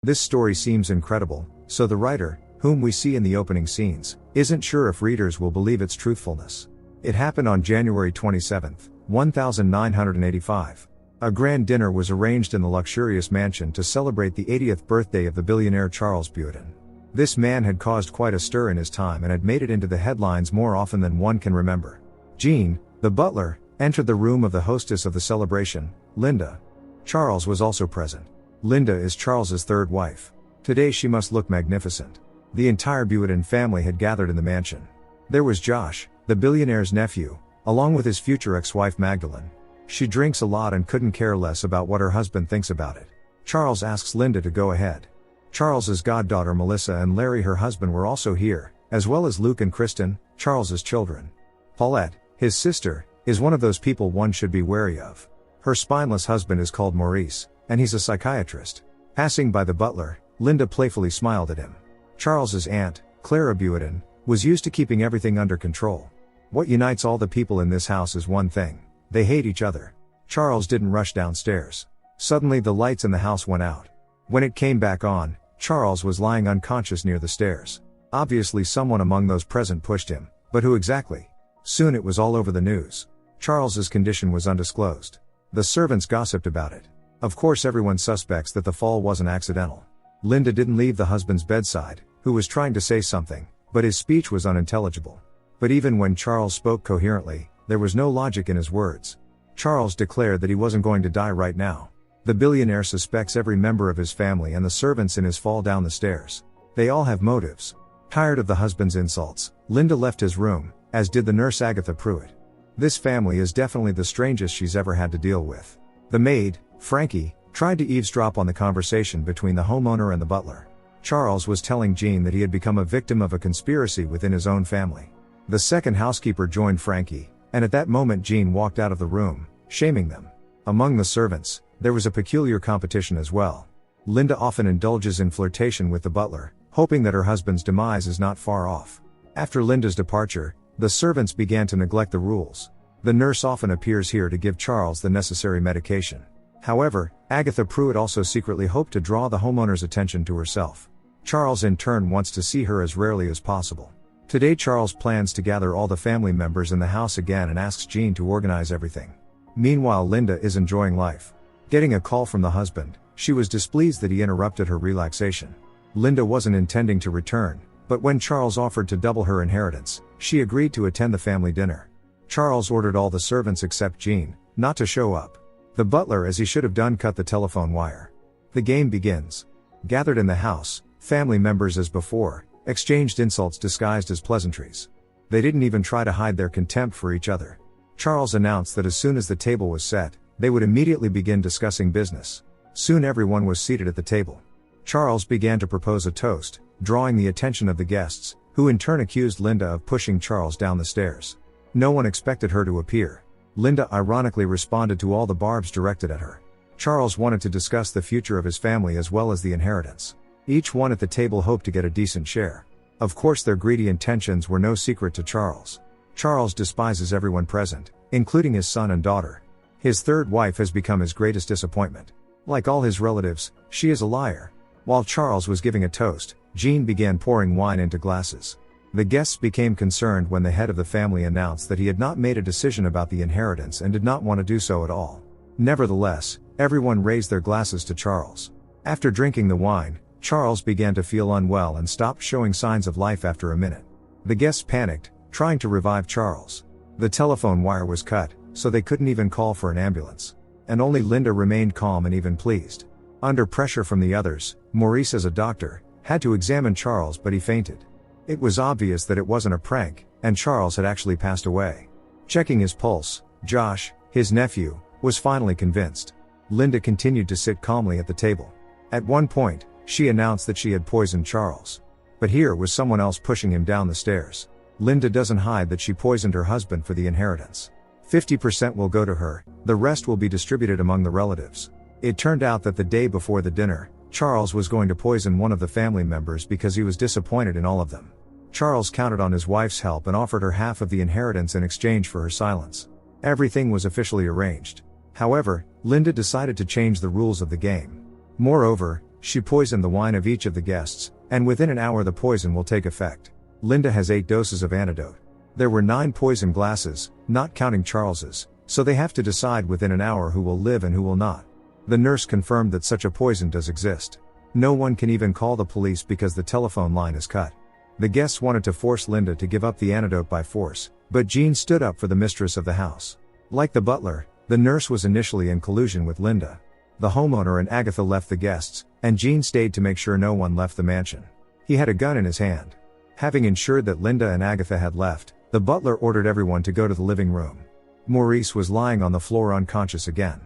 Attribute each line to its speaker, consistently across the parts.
Speaker 1: This story seems incredible, so the writer, whom we see in the opening scenes, isn't sure if readers will believe its truthfulness. It happened on January 27, 1985. A grand dinner was arranged in the luxurious mansion to celebrate the 80th birthday of the billionaire Charles Butin. This man had caused quite a stir in his time and had made it into the headlines more often than one can remember. Jean, the butler, entered the room of the hostess of the celebration, Linda. Charles was also present. Linda is Charles's third wife. Today she must look magnificent. The entire Butin family had gathered in the mansion. There was Josh, the billionaire's nephew, along with his future ex-wife Magdalene. She drinks a lot and couldn't care less about what her husband thinks about it. Charles asks Linda to go ahead. Charles's goddaughter Melissa and Larry, her husband, were also here, as well as Luke and Kristen, Charles's children. Paulette, his sister, is one of those people one should be wary of. Her spineless husband is called Maurice, and he's a psychiatrist. Passing by the butler, Linda playfully smiled at him. Charles's aunt, Clara Butin, was used to keeping everything under control. What unites all the people in this house is one thing: they hate each other. Charles didn't rush downstairs. Suddenly the lights in the house went out. When it came back on, Charles was lying unconscious near the stairs. Obviously someone among those present pushed him, but who exactly? Soon it was all over the news. Charles's condition was undisclosed. The servants gossiped about it. Of course everyone suspects that the fall wasn't accidental. Linda didn't leave the husband's bedside, who was trying to say something, but his speech was unintelligible. But even when Charles spoke coherently, there was no logic in his words. Charles declared that he wasn't going to die right now. The billionaire suspects every member of his family and the servants in his fall down the stairs. They all have motives. Tired of the husband's insults, Linda left his room, as did the nurse Agatha Pruitt. This family is definitely the strangest she's ever had to deal with. The maid, Frankie, tried to eavesdrop on the conversation between the homeowner and the butler. Charles was telling Jean that he had become a victim of a conspiracy within his own family. The second housekeeper joined Frankie, and at that moment Jean walked out of the room, shaming them. Among the servants, there was a peculiar competition as well. Linda often indulges in flirtation with the butler, hoping that her husband's demise is not far off. After Linda's departure, the servants began to neglect the rules. The nurse often appears here to give Charles the necessary medication. However, Agatha Pruitt also secretly hoped to draw the homeowner's attention to herself. Charles in turn wants to see her as rarely as possible. Today Charles plans to gather all the family members in the house again and asks Jean to organize everything. Meanwhile Linda is enjoying life. Getting a call from the husband, she was displeased that he interrupted her relaxation. Linda wasn't intending to return, but when Charles offered to double her inheritance, she agreed to attend the family dinner. Charles ordered all the servants except Jean not to show up. The butler, as he should have done, cut the telephone wire. The game begins. Gathered in the house, family members as before, exchanged insults disguised as pleasantries. They didn't even try to hide their contempt for each other. Charles announced that as soon as the table was set, they would immediately begin discussing business. Soon everyone was seated at the table. Charles began to propose a toast, drawing the attention of the guests, who in turn accused Linda of pushing Charles down the stairs. No one expected her to appear. Linda ironically responded to all the barbs directed at her. Charles wanted to discuss the future of his family as well as the inheritance. Each one at the table hoped to get a decent share. Of course their greedy intentions were no secret to Charles. Charles despises everyone present, including his son and daughter. His third wife has become his greatest disappointment. Like all his relatives, she is a liar. While Charles was giving a toast, Jean began pouring wine into glasses. The guests became concerned when the head of the family announced that he had not made a decision about the inheritance and did not want to do so at all. Nevertheless, everyone raised their glasses to Charles. After drinking the wine, Charles began to feel unwell and stopped showing signs of life after a minute. The guests panicked, trying to revive Charles. The telephone wire was cut, so they couldn't even call for an ambulance. And only Linda remained calm and even pleased. Under pressure from the others, Maurice, as a doctor, had to examine Charles, but he fainted. It was obvious that it wasn't a prank, and Charles had actually passed away. Checking his pulse, Josh, his nephew, was finally convinced. Linda continued to sit calmly at the table. At one point, she announced that she had poisoned Charles. But here was someone else pushing him down the stairs. Linda doesn't hide that she poisoned her husband for the inheritance. 50% will go to her, the rest will be distributed among the relatives. It turned out that the day before the dinner, Charles was going to poison one of the family members because he was disappointed in all of them. Charles counted on his wife's help and offered her half of the inheritance in exchange for her silence. Everything was officially arranged. However, Linda decided to change the rules of the game. Moreover, She poisoned the wine of each of the guests, and within an hour the poison will take effect. Linda has 8 doses of antidote. There were 9 poison glasses, not counting Charles's, so they have to decide within an hour who will live and who will not. The nurse confirmed that such a poison does exist. No one can even call the police because the telephone line is cut. The guests wanted to force Linda to give up the antidote by force, but Jean stood up for the mistress of the house. Like the butler, the nurse was initially in collusion with Linda. The homeowner and Agatha left the guests, and Jean stayed to make sure no one left the mansion. He had a gun in his hand. Having ensured that Linda and Agatha had left, the butler ordered everyone to go to the living room. Maurice was lying on the floor unconscious again.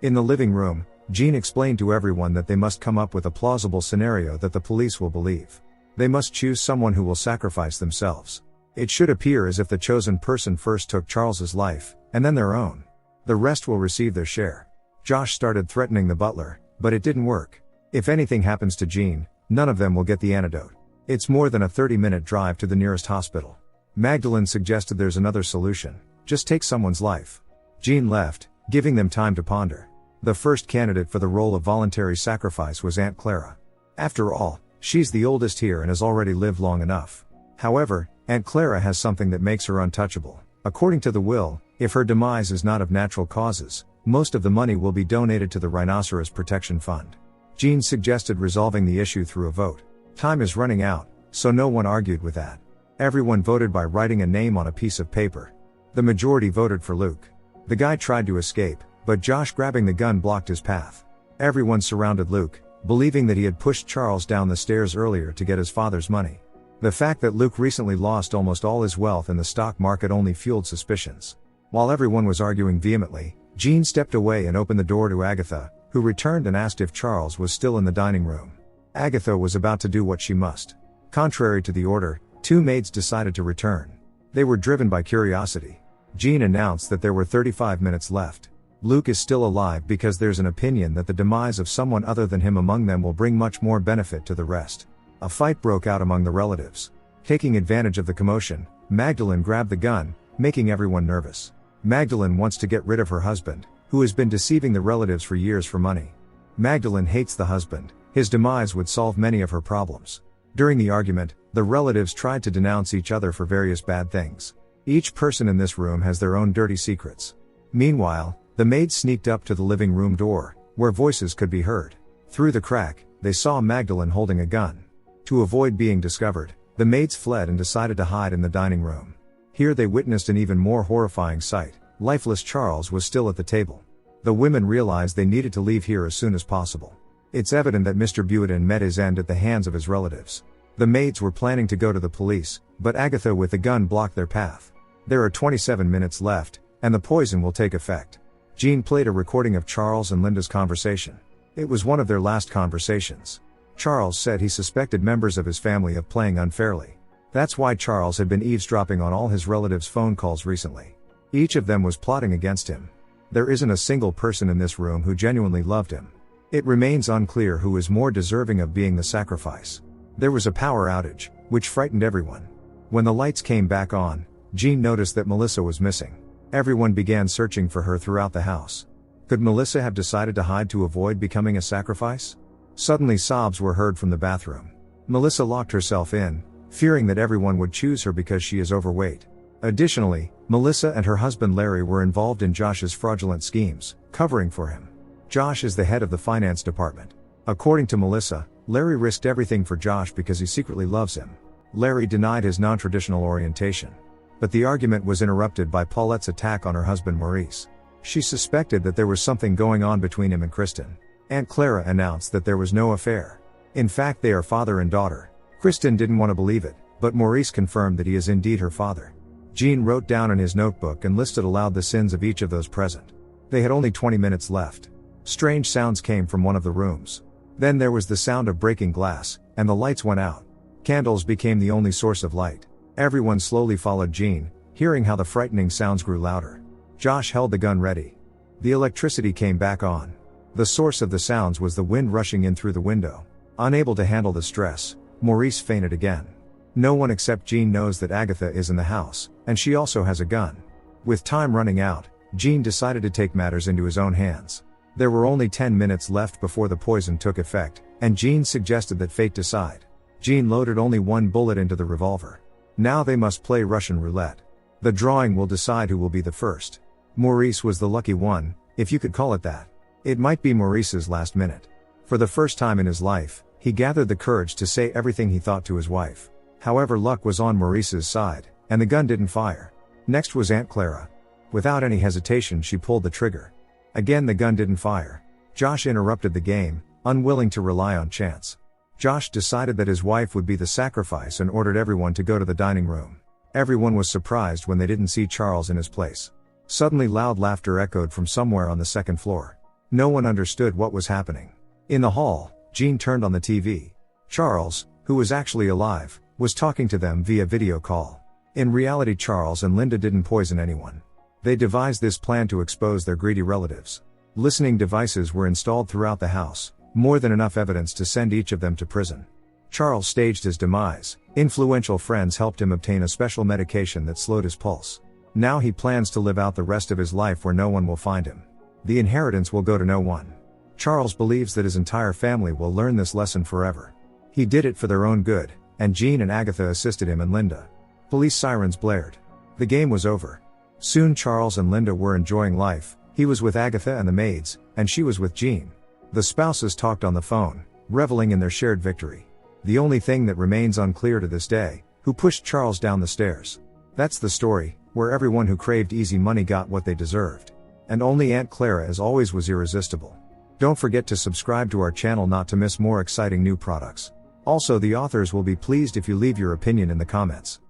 Speaker 1: In the living room, Jean explained to everyone that they must come up with a plausible scenario that the police will believe. They must choose someone who will sacrifice themselves. It should appear as if the chosen person first took Charles's life, and then their own. The rest will receive their share. Josh started threatening the butler, but it didn't work. If anything happens to Jean, none of them will get the antidote. It's more than a 30-minute drive to the nearest hospital. Magdalene suggested there's another solution. Just take someone's life. Jean left, giving them time to ponder. The first candidate for the role of voluntary sacrifice was Aunt Clara. After all, she's the oldest here and has already lived long enough. However, Aunt Clara has something that makes her untouchable. According to the will, if her demise is not of natural causes, most of the money will be donated to the Rhinoceros Protection Fund. Jean suggested resolving the issue through a vote. Time is running out, so no one argued with that. Everyone voted by writing a name on a piece of paper. The majority voted for Luke. The guy tried to escape, but Josh grabbing the gun blocked his path. Everyone surrounded Luke, believing that he had pushed Charles down the stairs earlier to get his father's money. The fact that Luke recently lost almost all his wealth in the stock market only fueled suspicions. While everyone was arguing vehemently, Jean stepped away and opened the door to Agatha, who returned and asked if Charles was still in the dining room. Agatha was about to do what she must. Contrary to the order, 2 maids decided to return. They were driven by curiosity. Jean announced that there were 35 minutes left. Luke is still alive because there's an opinion that the demise of someone other than him among them will bring much more benefit to the rest. A fight broke out among the relatives. Taking advantage of the commotion, Magdalene grabbed the gun, making everyone nervous. Magdalene wants to get rid of her husband, who has been deceiving the relatives for years for money. Magdalene hates the husband. His demise would solve many of her problems. During the argument, the relatives tried to denounce each other for various bad things. Each person in this room has their own dirty secrets. Meanwhile, the maids sneaked up to the living room door, where voices could be heard. Through the crack, they saw Magdalene holding a gun. To avoid being discovered, the maids fled and decided to hide in the dining room. Here they witnessed an even more horrifying sight. Lifeless Charles was still at the table. The women realized they needed to leave here as soon as possible. It's evident that Mr. Buetten met his end at the hands of his relatives. The maids were planning to go to the police, but Agatha with the gun blocked their path. There are 27 minutes left, and the poison will take effect. Jean played a recording of Charles and Linda's conversation. It was one of their last conversations. Charles said he suspected members of his family of playing unfairly. That's why Charles had been eavesdropping on all his relatives' phone calls recently. Each of them was plotting against him. There isn't a single person in this room who genuinely loved him. It remains unclear who is more deserving of being the sacrifice. There was a power outage, which frightened everyone. When the lights came back on, Jean noticed that Melissa was missing. Everyone began searching for her throughout the house. Could Melissa have decided to hide to avoid becoming a sacrifice? Suddenly sobs were heard from the bathroom. Melissa locked herself in, fearing that everyone would choose her because she is overweight. Additionally, Melissa and her husband Larry were involved in Josh's fraudulent schemes, covering for him. Josh is the head of the finance department. According to Melissa, Larry risked everything for Josh because he secretly loves him. Larry denied his non-traditional orientation. But the argument was interrupted by Paulette's attack on her husband Maurice. She suspected that there was something going on between him and Kristen. Aunt Clara announced that there was no affair. In fact, they are father and daughter. Kristen didn't want to believe it, but Maurice confirmed that he is indeed her father. Jean wrote down in his notebook and listed aloud the sins of each of those present. They had only 20 minutes left. Strange sounds came from one of the rooms. Then there was the sound of breaking glass, and the lights went out. Candles became the only source of light. Everyone slowly followed Jean, hearing how the frightening sounds grew louder. Josh held the gun ready. The electricity came back on. The source of the sounds was the wind rushing in through the window. Unable to handle the stress, Maurice fainted again. No one except Jean knows that Agatha is in the house, and she also has a gun. With time running out, Jean decided to take matters into his own hands. There were only 10 minutes left before the poison took effect, and Jean suggested that fate decide. Jean loaded only one bullet into the revolver. Now they must play Russian roulette. The drawing will decide who will be the first. Maurice was the lucky one, if you could call it that. It might be Maurice's last minute. For the first time in his life, he gathered the courage to say everything he thought to his wife. However, luck was on Maurice's side, and the gun didn't fire. Next was Aunt Clara. Without any hesitation, she pulled the trigger. Again, the gun didn't fire. Josh interrupted the game, unwilling to rely on chance. Josh decided that his wife would be the sacrifice and ordered everyone to go to the dining room. Everyone was surprised when they didn't see Charles in his place. Suddenly, loud laughter echoed from somewhere on the second floor. No one understood what was happening. In the hall, Jean turned on the TV. Charles, who was actually alive, was talking to them via video call. In reality, Charles and Linda didn't poison anyone. They devised this plan to expose their greedy relatives. Listening devices were installed throughout the house, more than enough evidence to send each of them to prison. Charles staged his demise. Influential friends helped him obtain a special medication that slowed his pulse. Now he plans to live out the rest of his life where no one will find him. The inheritance will go to no one. Charles believes that his entire family will learn this lesson forever. He did it for their own good, and Jean and Agatha assisted him and Linda. Police sirens blared. The game was over. Soon Charles and Linda were enjoying life. He was with Agatha and the maids, and she was with Jean. The spouses talked on the phone, reveling in their shared victory. The only thing that remains unclear to this day, who pushed Charles down the stairs. That's the story, where everyone who craved easy money got what they deserved. And only Aunt Clara as always was irresistible. Don't forget to subscribe to our channel not to miss more exciting new products. Also, the authors will be pleased if you leave your opinion in the comments.